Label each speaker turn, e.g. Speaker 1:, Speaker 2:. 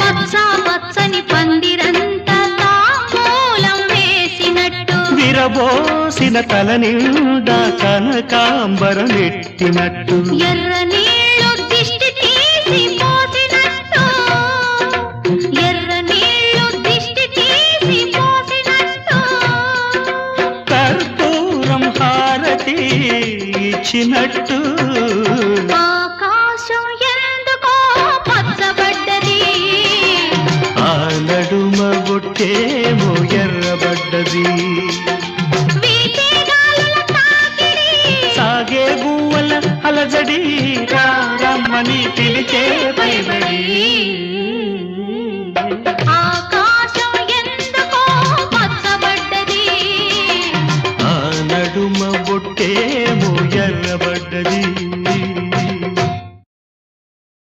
Speaker 1: పచ్చ పచ్చని పందిరంతా తాంబూలం వేసినట్టు
Speaker 2: విరబోసిన తల నిండా కనకాంబరం ఎట్టినట్టు
Speaker 1: ఎర్ర నీళ్ళు దిష్టి తీసి పోసినట్టు ఎర్ర నీళ్ళు దిష్టి తీసి పోసినట్టు
Speaker 2: కర్పూరం హారతి ఇచ్చినట్టు
Speaker 1: ఆకాశం ఎందుకో పచ్చబడ్డది
Speaker 2: ఆ నడుమ బొట్టేమో ఎర్రబడ్డది
Speaker 1: వీచే గాలుల తాకిడి
Speaker 2: సాగే గువ్వల అలజడి రమ్మని పిలిచే పైబడి